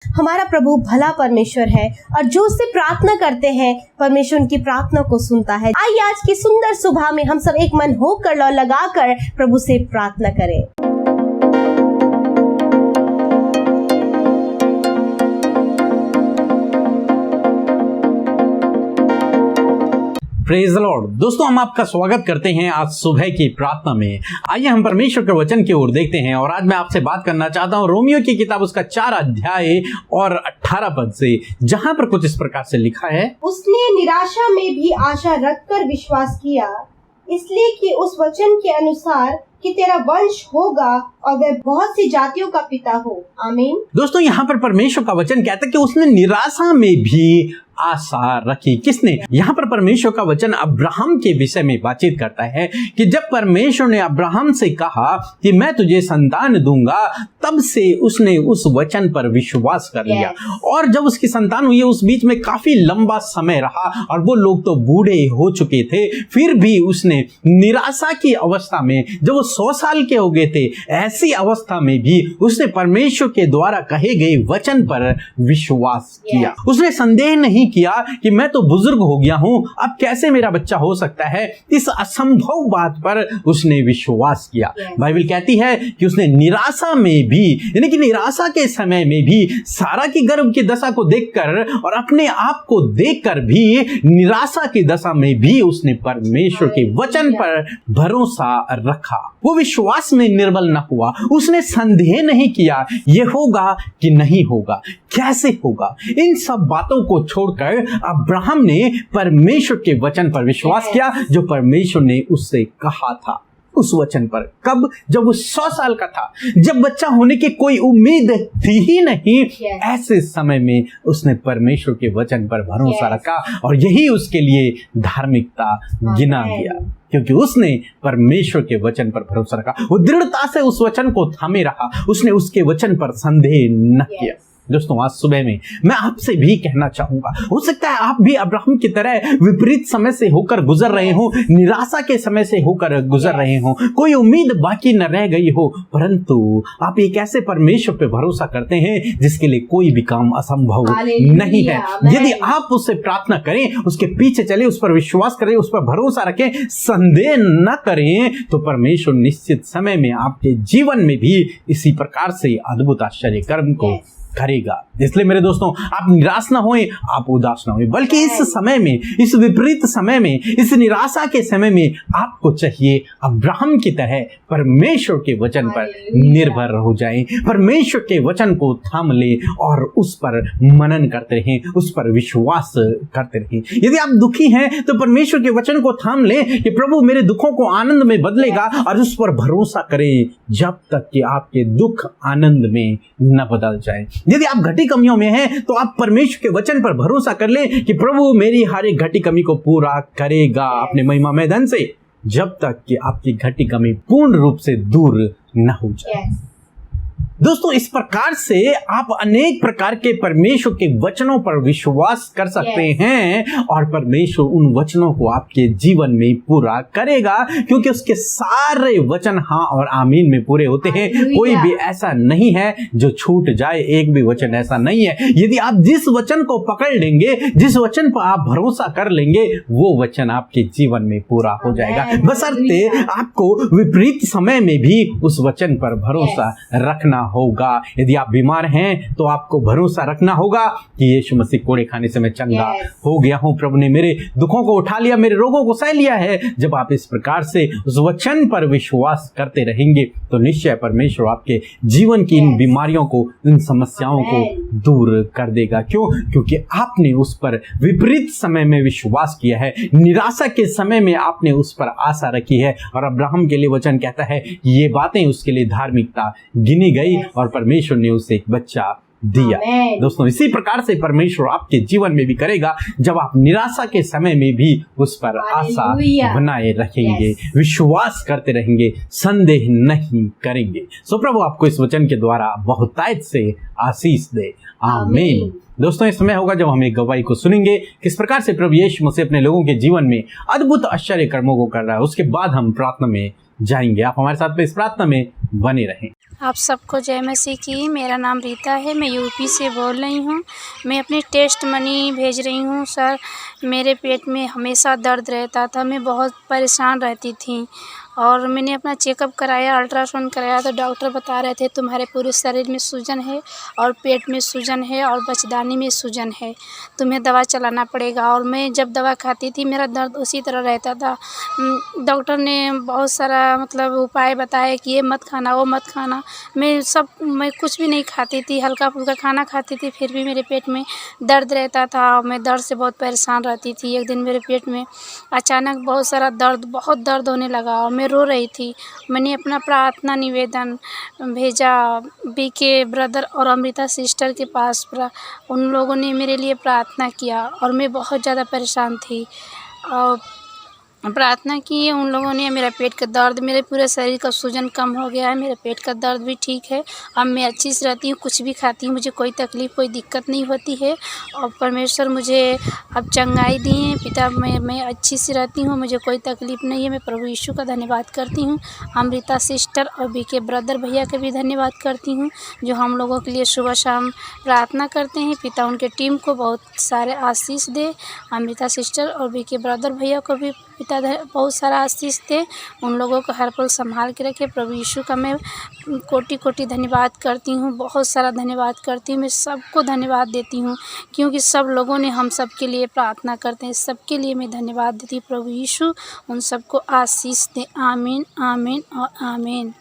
हमारा प्रभु भला परमेश्वर है और जो उससे प्रार्थना करते हैं परमेश्वर उनकी प्रार्थना को सुनता है। आइए आज की सुंदर सुबह में हम सब एक मन होकर और लगाकर प्रभु से प्रार्थना करें। Praise the Lord. दोस्तों, हम आपका स्वागत करते हैं आज सुबह की प्रार्थना में। आइए हम परमेश्वर के वचन की ओर देखते हैं और आज मैं आपसे बात करना चाहता हूं रोमियो की किताब उसका 4 अध्याय और 18 पद से, जहां पर कुछ इस प्रकार से लिखा है, उसने निराशा में भी आशा रखकर विश्वास किया, इसलिए कि उस वचन के अनुसार कि तेरा वंश होगा और वह बहुत सी जातियों का पिता हो। आमीन। दोस्तों, यहाँ पर परमेश्वर का वचन कहता है कि उसने निराशा में भी आशा रखी। किसने? यहाँ पर परमेश्वर का वचन अब्राहम के विषय में बातचीत करता है कि जब परमेश्वर ने अब्राहम से कहा कि मैं तुझे संतान दूंगा, तब से उसने उस वचन पर विश्वास कर लिया। और जब उसकी संतान हुई, उस बीच में काफी लंबा समय रहा और वो लोग तो बूढ़े हो चुके थे, फिर भी उसने निराशा की अवस्था में, जब वो 100 साल के हो गए थे, ऐसी अवस्था में भी उसने परमेश्वर के द्वारा कहे गए वचन पर विश्वास किया। उसने संदेह नहीं किया कि मैं तो बुजुर्ग हो गया हूं, अब कैसे मेरा बच्चा हो सकता है। इस असंभव बात पर उसने विश्वास किया। बाइबल कहती है कि उसने निराशा में भी, यानी कि निराशा के समय में भी, सारा की गर्भ की दशा को देखकर और अपने आप को देखकर भी निराशा की दशा में भी उसने परमेश्वर के वचन पर भरोसा रखा। वो विश्वास में निर्बल न हुआ। उसने संदेह नहीं किया ये होगा कि नहीं होगा, कैसे होगा। इन सब बातों को छोड़कर अब्राहम ने परमेश्वर के वचन पर विश्वास किया जो परमेश्वर ने उससे कहा था। उस वचन पर कब? जब वो 100 साल का था, जब बच्चा होने की कोई उम्मीद थी ही नहीं। ऐसे समय में उसने परमेश्वर के वचन पर भरोसा रखा और यही उसके लिए धार्मिकता गिना गया, क्योंकि उसने परमेश्वर के वचन पर भरोसा रखा। वो दृढ़ता से उस वचन को थामे रहा। उसने उसके वचन पर संदेह न किया। दोस्तों, आज सुबह में मैं आपसे भी कहना चाहूंगा, हो सकता है आप भी अब्राहम की तरह विपरीत समय से होकर गुजर रहे हो, निराशा के समय से होकर गुजर रहे हो, कोई उम्मीद बाकी न रह गई हो, परंतु आप एक ऐसे परमेश्वर पे भरोसा करते हैं जिसके लिए कोई भी काम असंभव नहीं है। यदि आप उससे प्रार्थना करें, उसके पीछे चले, उस पर विश्वास करें, उस पर भरोसा रखें, संदेह न करें, तो परमेश्वर निश्चित समय में आपके जीवन में भी इसी प्रकार से अद्भुत आश्चर्य कर्म को करेगा। इसलिए मेरे दोस्तों, आप निराश ना होएं, आप उदास ना होएं, बल्कि इस समय में, इस विपरीत समय में, इस निराशा के समय में आपको चाहिए अब्राहम की तरह परमेश्वर के वचन पर निर्भर हो जाएं, परमेश्वर के वचन को थाम ले और उस पर मनन करते रहें, उस पर विश्वास करते रहें। यदि आप दुखी हैं तो परमेश्वर के वचन को थाम लें कि प्रभु मेरे दुखों को आनंद में बदलेगा, और उस पर भरोसा करें जब तक कि आपके दुख आनंद में न बदल जाए। यदि आप घटी कमियों में हैं तो आप परमेश्वर के वचन पर भरोसा कर लें कि प्रभु मेरी हर एक घटी कमी को पूरा करेगा अपने महिमामय धन से, जब तक कि आपकी घटी कमी पूर्ण रूप से दूर न हो जाए। दोस्तों, इस प्रकार से आप अनेक प्रकार के परमेश्वर के वचनों पर विश्वास कर सकते हैं और परमेश्वर उन वचनों को आपके जीवन में पूरा करेगा, क्योंकि उसके सारे वचन हाँ और आमीन में पूरे होते हैं। कोई भी ऐसा नहीं है जो छूट जाए, एक भी वचन ऐसा नहीं है। यदि आप जिस वचन को पकड़ लेंगे, जिस वचन पर आप भरोसा कर लेंगे, वो वचन आपके जीवन में पूरा हो जाएगा। बशर्ते आपको विपरीत समय में भी उस वचन पर भरोसा रखना होगा। यदि आप बीमार हैं तो आपको भरोसा रखना होगा कि यीशु मसीह कोड़े खाने से मैं चंगा हो गया हूं, प्रभु ने मेरे दुखों को उठा लिया, मेरे रोगों को सह लिया है। जब आप इस प्रकार से उस वचन पर विश्वास करते रहेंगे तो निश्चय परमेश्वर आपके जीवन की इन बीमारियों को, इन समस्याओं को दूर कर देगा। क्यों? क्योंकि आपने उस पर विपरीत समय में विश्वास किया है, निराशा के समय में आपने उस पर आशा रखी है। और अब्राहम के लिए वचन कहता है ये बातें उसके लिए धार्मिकता गिनी गई और परमेश्वर ने उसे एक बच्चा दिया। दोस्तों, इसी प्रकार से परमेश्वर आपके जीवन में भी करेगा, जब आप निराशा के समय में भी उस पर आशा बनाए रखेंगे, विश्वास करते रहेंगे, संदेह नहीं करेंगे। सो प्रभु आपको इस वचन के द्वारा बहुतायत से आशीष दे। आमीन। दोस्तों, इस समय होगा जब हम एक गवाही को सुनेंगे किस प्रकार से प्रभु यीशु मसीह अपने लोगों के जीवन में अद्भुत आश्चर्य कर्मों को कर रहा है। उसके बाद हम प्रार्थना में जाएंगे। आप हमारे साथ इस प्रार्थना में बने रहें। आप सबको जय मसीह की। मेरा नाम रीता है, मैं यूपी से बोल रही हूँ। मैं अपनी टेस्ट मनी भेज रही हूँ। सर, मेरे पेट में हमेशा दर्द रहता था, मैं बहुत परेशान रहती थी और मैंने अपना चेकअप कराया, अल्ट्रासाउंड कराया तो डॉक्टर बता रहे थे तुम्हारे पूरे शरीर में सूजन है और पेट में सूजन है और बचदानी में सूजन है, तुम्हें दवा चलाना पड़ेगा। और मैं जब दवा खाती थी मेरा दर्द उसी तरह रहता था। डॉक्टर ने बहुत सारा मतलब उपाय बताए कि ये मत खाना, वो मत खाना। मैं कुछ भी नहीं खाती थी, हल्का फुल्का खाना खाती थी, फिर भी मेरे पेट में दर्द रहता था और मैं दर्द से बहुत परेशान रहती थी। एक दिन मेरे पेट में अचानक बहुत दर्द होने लगा और मैं रो रही थी। मैंने अपना प्रार्थना निवेदन भेजा बीके ब्रदर और अमृता सिस्टर के पास। उन लोगों ने मेरे लिए प्रार्थना किया और मैं बहुत ज़्यादा परेशान थी और प्रार्थना की। उन लोगों ने मेरा पेट का दर्द, मेरे पूरे शरीर का सूजन कम हो गया है, मेरे पेट का दर्द भी ठीक है। अब मैं अच्छी से रहती हूँ, कुछ भी खाती हूँ, मुझे कोई तकलीफ़ कोई दिक्कत नहीं होती है और परमेश्वर मुझे अब चंगाई दी है। पिता, मैं अच्छी से रहती हूँ, मुझे कोई तकलीफ़ नहीं है। मैं प्रभु यीशु का धन्यवाद करती हूँ। अमृता सिस्टर और बीके ब्रदर भैया का भी धन्यवाद करती हूँ जो हम लोगों के लिए सुबह शाम प्रार्थना करते हैं। पिता उनके टीम को बहुत सारे आशीष दे। अमृता सिस्टर और बीके ब्रदर भैया को भी पिता बहुत सारा आशीष दे, उन लोगों को हर पल संभाल के रखे। प्रभु यीशु का मैं कोटि कोटि धन्यवाद करती हूँ, बहुत सारा धन्यवाद करती हूँ। मैं सबको धन्यवाद देती हूँ क्योंकि सब लोगों ने हम सब के लिए प्रार्थना करते हैं, सबके लिए मैं धन्यवाद देती हूँ। प्रभु यीशु उन सबको आशीष दे। आमीन, आमीन और आमीन।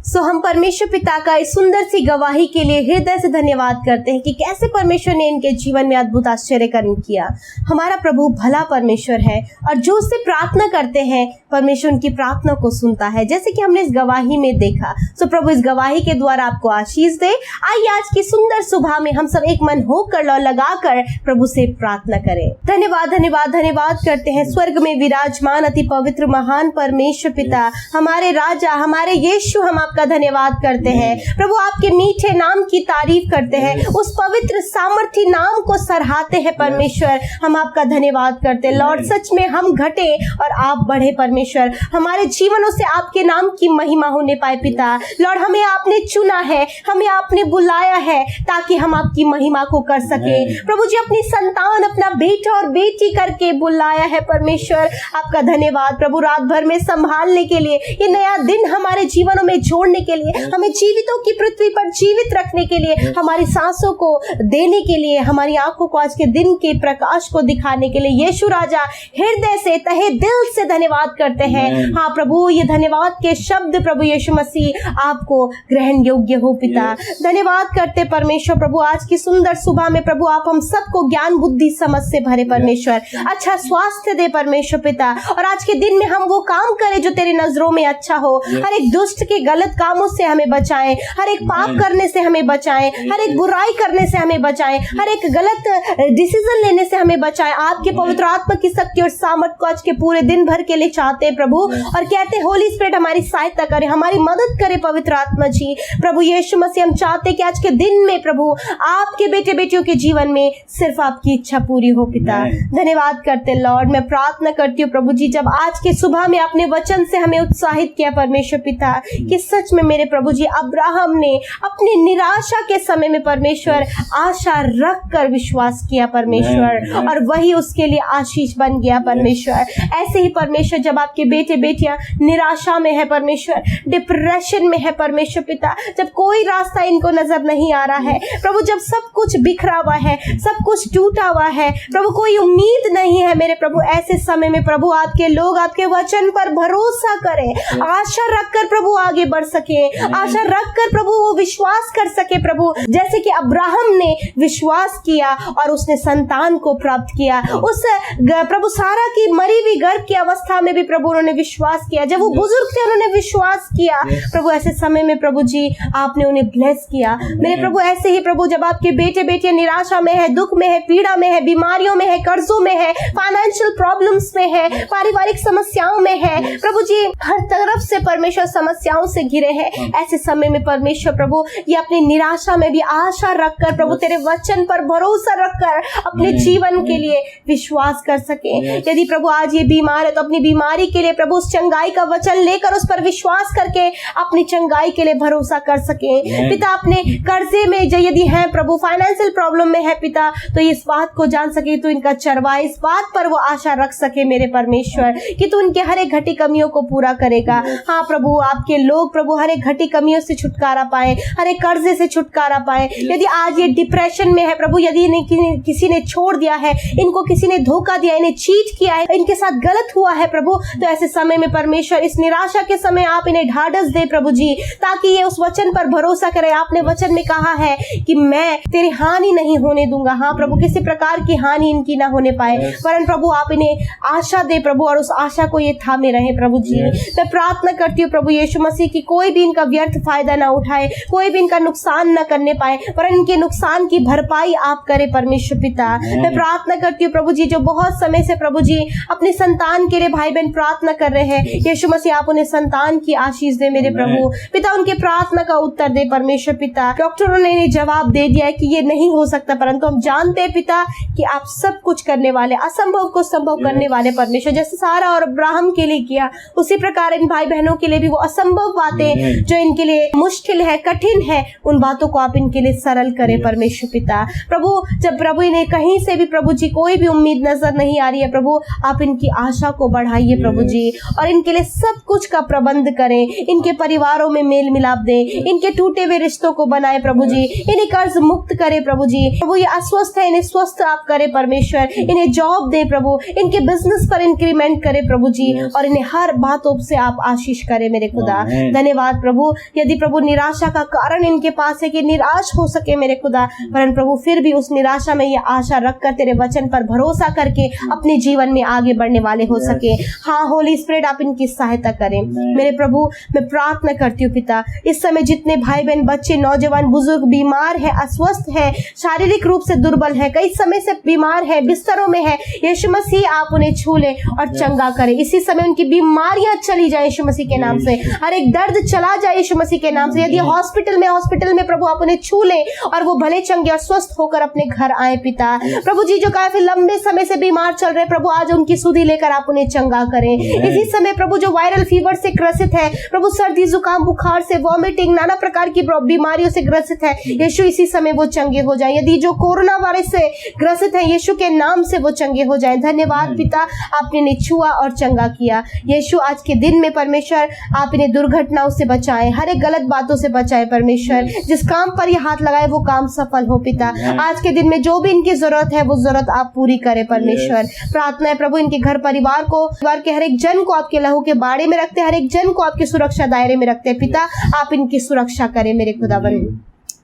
सो हम परमेश्वर पिता का इस सुंदर सी गवाही के लिए हृदय से धन्यवाद करते हैं कि कैसे परमेश्वर ने इनके जीवन में अद्भुत आश्चर्य कर्म किया। हमारा प्रभु भला परमेश्वर है और जो उससे प्रार्थना करते हैं परमेश्वर उनकी प्रार्थना को सुनता है, जैसे कि हमने इस गवाही में देखा। सो प्रभु इस गवाही के द्वारा आपको आशीष दे। आइए आज की सुंदर सुबह में हम सब एक मन होकर लगाकर प्रभु से प्रार्थना करें। धन्यवाद धन्यवाद धन्यवाद करते हैं स्वर्ग में विराजमान अति पवित्र महान परमेश्वर पिता, हमारे राजा, हमारे यीशु, हम आपका धन्यवाद करते हैं प्रभु। आपके मीठे नाम की तारीफ करते हैं, उस पवित्र सामर्थी नाम को सराहते हैं परमेश्वर। हम आपका धन्यवाद करते हैं लॉर्ड। सच में हम घटे और आप बढ़े परमेश्वर, हमारे जीवनों से आपके नाम की महिमा होने पाए पिता। लॉर्ड, हमें आपने चुना है, हमें आपने बुलाया है ताकि हम आपकी महिमा को कर सके। प्रभु जी, अपनी संतान, अपना बेटा और बेटी करके बुलाया है परमेश्वर। आपका धन्यवाद प्रभु, रात भर में संभालने के लिए, ये नया दिन हमारे जीवनों में जोड़ने के लिए, हमें जीवितों की पृथ्वी पर जीवित रखने के लिए, हमारी सांसों को देने के लिए, हमारी आंखों को आज के दिन के प्रकाश को दिखाने के लिए यीशु राजा हृदय से तहे दिल से धन्यवाद करते हैं। हाँ प्रभु, ये धन्यवाद के शब्द प्रभु यीशु मसीह आपको ग्रहण योग्य हो पिता। धन्यवाद करते परमेश्वर प्रभु, आज की सुंदर सुबह में प्रभु आप हम सबको ज्ञान बुद्धि समझ से भरे परमेश्वर, अच्छा स्वास्थ्य दे परमेश्वर पिता। और आज के दिन में हम वो काम करें जो तेरी नजरों में अच्छा हो। हर एक दुष्ट के गलत कामों से हमें बचाएं, हर एक पाप करने से हमें बचाएं, हर एक बुराई करने से हमें बचाएं, हर एक गलत डिसीजन लेने से हमें बचाएं। आपके पवित्र आत्मा की शक्ति और सामर्थ को आज के पूरे दिन भर के लिए चाहते हैं प्रभु, और कहते हैं होली स्पिरिट हमारी सहायता करे, हमारी मदद करे पवित्र आत्मा जी। प्रभु यीशु मसीह, हम चाहते हैं कि आज के दिन में प्रभु आपके बेटे बेटियों के जीवन में सिर्फ आपकी इच्छा पूरी हो पिता। धन्यवाद करते लॉर्ड। मैं प्रार्थना करती हूँ प्रभु जी, जब आज के सुबह में अपने वचन से हमें उत्साहित किया परमेश्वर पिता, कि सच में मेरे प्रभु जी अब्राहम ने अपनी निराशा के समय में परमेश्वर आशा रख कर विश्वास किया परमेश्वर, और वही उसके लिए आशीष बन गया परमेश्वर। ऐसे ही परमेश्वर, जब आपके बेटे बेटियां निराशा में है परमेश्वर, डिप्रेशन में है परमेश्वर पिता, जब कोई रास्ता इनको नजर नहीं आ रहा है प्रभु, जब सब कुछ बिखरा हुआ है, सब कुछ टूटा हुआ है प्रभु, कोई उम्मीद नहीं है मेरे प्रभु, ऐसे समय में प्रभु आपके लोग आपके वचन पर भरोसा करें, आशा रखकर प्रभु आगे बढ़ सके, आशा रखकर प्रभु वो विश्वास कर सके प्रभु, जैसे कि अब्राहम ने विश्वास किया और उसने संतान को प्राप्त किया। उस प्रभु सारा की मरी हुई गर्भ की अवस्था में भी प्रभु उन्होंने विश्वास किया, जब वो बुजुर्ग थे उन्होंने विश्वास किया प्रभु। ऐसे समय में प्रभु जी आपने उन्हें ब्लेस किया मेरे प्रभु। ऐसे ही प्रभु, जब आपके बेटे बेटियां निराशा में है, दुख में है, पीड़ा में है, बीमारियों में है, कर्जों में है, फाइनेंशियल प्रॉब्लम्स में है, पारिवारिक समस्याओं में है प्रभु जी, हर तरफ से परमेश्वर समस्याओं से घिरे हैं, ऐसे समय में परमेश्वर प्रभु ये अपनी निराशा में भी आशा रखकर प्रभु तेरे वचन पर भरोसा रखकर अपने जीवन के लिए विश्वास कर सके। यदि प्रभु आज ये बीमार है तो अपनी बीमारी के लिए प्रभु उस चंगाई का वचन लेकर उस पर विश्वास करके अपनी चंगाई के लिए भरोसा कर सके। पिता अपने कर्जे में यदि है प्रभु, फाइनेंशियल प्रॉब्लम में है पिता, तो इस बात को जान सके तो इनका चरवाहा, इस बात पर वो आशा रख सके मेरे परमेश्वर कि तू उनके हर एक घटी कमियों को पूरा करेगा। हाँ प्रभु, आपके लोग प्रभु हर एक घटी कमियों से छुटकारा पाए, हर एक कर्जे से छुटकारा पाए। यदि आज ये डिप्रेशन में है प्रभु, यदि इन्हें किसी ने छोड़ दिया है, इनको किसी ने धोखा दिया, इन्हें चीट किया है, इनके साथ गलत हुआ है प्रभु, तो ऐसे समय में परमेश्वर इस निराशा के समय आप इन्हें ढाढ़स दे प्रभु जी, ताकि ये उस वचन पर भरोसा करे। आपने वचन में कहा है कि मैं तेरी हानि नहीं होने दूंगा। हाँ प्रभु, किसी प्रकार की हानि इनकी ना होने पाए, वरन प्रभु आप इन्हें आशा दे प्रभु, और उस आशा को ये थामे रहे प्रभु जी। मैं प्रार्थना करती हूँ प्रभु यीशु मसीह की कोई भी इनका व्यर्थ फायदा ना उठाए, कोई भी इनका नुकसान ना करने पाए, वरन इनके नुकसान की भरपाई आप करे परमेश्वर पिता। मैं प्रार्थना करती हूँ प्रभु जी, जो बहुत समय से प्रभु जी अपने संतान के लिए भाई बहन प्रार्थना कर रहे हैं, यीशु मसीह आप उन्हें संतान की आशीष दे मेरे प्रभु पिता, उनके प्रार्थना का उत्तर दे परमेश्वर पिता। डॉक्टरों ने इन्हें जवाब दे दिया है कि ये नहीं हो सकता, परंतु हम जानते हैं पिता कि आप सब कुछ करने वाले, असंभव को संभव करने वाले परमेश्वर। जैसे सारा और अब्राहम के लिए किया, उसी प्रकार इन भाई बहनों के लिए भी वो असंभव बातें जो इनके लिए मुश्किल है, कठिन है, उन बातों को आप इनके लिए सरल करें परमेश्वर पिता। प्रभु जब प्रभु इन्हें कहीं से भी प्रभु जी कोई भी उम्मीद नजर नहीं आ रही है प्रभु, आप इनकी आशा को बढ़ाइए प्रभु जी, और इनके लिए सब कुछ का प्रबंध करें, इनके परिवारों में मेल मिलाप दें, इनके टूटे हुए रिश्तों को बनाए प्रभु जी, इन्हें कर्ज मुक्त करे प्रभु जी। प्रभु ये अस्वस्थ है, इन्हें स्वस्थ आप करे परमेश्वर, इन्हें जॉब दे प्रभु, इनके बिजनेस पर इंक्रीमेंट करे प्रभु जी, और इन्हें हर बातों से आप आशीष करे मेरे खुदा। धन्यवाद प्रभु। यदि प्रभु निराशा का कारण इनके पास है कि निराश हो सके मेरे खुदा, परंतु प्रभु फिर भी उस निराशा में ये आशा रखकर तेरे वचन पर भरोसा करके अपने जीवन में आगे बढ़ने वाले हो सके। हाँ होली स्पिरिट आप इनकी सहायता करें मेरे प्रभु। मैं प्रार्थना करती हूँ पिता, इस समय जितने भाई बहन, बच्चे, नौजवान, बुजुर्ग बीमार है, अस्वस्थ है, शारीरिक रूप से दुर्बल है, कई समय से बीमार है, बिस्तरों में है, यीशु मसीह आप उन्हें छू ले और चंगा करें। इसी समय उनकी बीमारियां चली जाए यीशु मसीह के नाम से, हर एक दर्द चला जाए यीशु मसीह के नाम से। यदि हॉस्पिटल में प्रभु आप उन्हें छू ले और वो भले चंगे और स्वस्थ होकर अपने घर आए पिता। प्रभु जी जो काफी लंबे समय से बीमार चल रहे प्रभु, आज उनकी सुधि लेकर आप उन्हें चंगा करें। इसी समय प्रभु जो वायरल फीवर से ग्रसित है प्रभु, सर्दी जुकाम बुखार से, वॉमिटिंग, नाना प्रकार की बीमारियों से ग्रसित है, यीशु इसी समय वो चंगे हो जाए। यदि जो कोरोना वायरस से ग्रसित है, यीशु के नाम से वो चंगे हो जाए। धन्यवाद पिता, आपने इन्हें छुआ और चंगा किया। यीशु आज के दिन में परमेश्वर आप इन्हें दुर्घटनाओं से बचाए, हर एक गलत बातों से बचाए परमेश्वर। जिस काम पर ये हाथ लगाए वो काम सफल हो पिता। आज के दिन में जो भी इनकी जरूरत है वो जरूरत आप पूरी करें परमेश्वर। प्रार्थना है प्रभु इनके घर परिवार को, परिवार के हर एक जन को आपके लहू के बाड़े में रखते, हर एक जन को आपके सुरक्षा दायरे में रखते पिता। आप इनकी सुरक्षा करें मेरे खुदावन।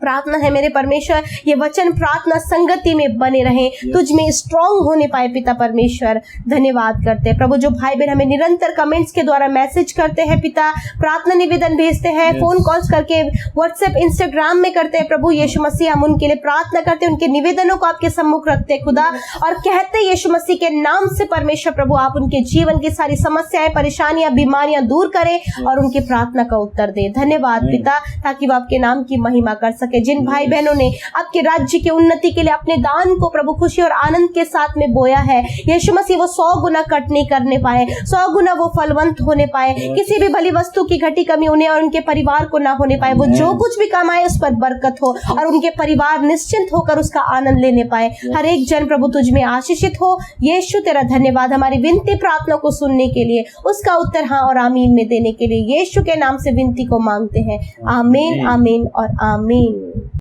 प्रार्थना है मेरे परमेश्वर, ये वचन प्रार्थना संगति में बने रहे, तुझ में स्ट्रांग होने पाए पिता परमेश्वर। धन्यवाद करते हैं प्रभु। जो भाई बहन हमें निरंतर कमेंट्स के द्वारा मैसेज करते हैं पिता, प्रार्थना निवेदन भेजते हैं, फोन कॉल्स करके, व्हाट्सएप, इंस्टाग्राम में करते हैं प्रभु यीशु मसीह, हम उनके लिए प्रार्थना करते हैं, उनके निवेदनों को आपके सम्मुख रखते हैं खुदा, और कहते हैं यीशु मसीह के नाम से परमेश्वर प्रभु आप उनके जीवन की सारी समस्याएं, परेशानियां, बीमारियां दूर करें और उनकी प्रार्थना का उत्तर दे। धन्यवाद पिता, ताकि वो आपके नाम की महिमा कर सके। जिन भाई बहनों ने आपके राज्य की उन्नति के लिए अपने दान को प्रभु खुशी और आनंद के साथ में बोया है, यीशु मसीह वो 100 गुना कटनी करने पाए, 100 गुना वो फलवंत होने पाए, किसी भी भली वस्तु की घटी कमी उन्हें और उनके परिवार को ना होने पाए। वो जो कुछ भी कमाए उस पर बरकत हो और उनके परिवार निश्चिंत होकर उसका आनंद लेने पाए। हर एक जन प्रभु तुझ में आशीषित हो। यीशु तेरा धन्यवाद हमारी विनती प्रार्थना को सुनने के लिए, उसका उत्तर हाँ और आमीन में देने के लिए। यीशु के नाम से विनती को मांगते हैं, आमीन, आमीन और आमीन।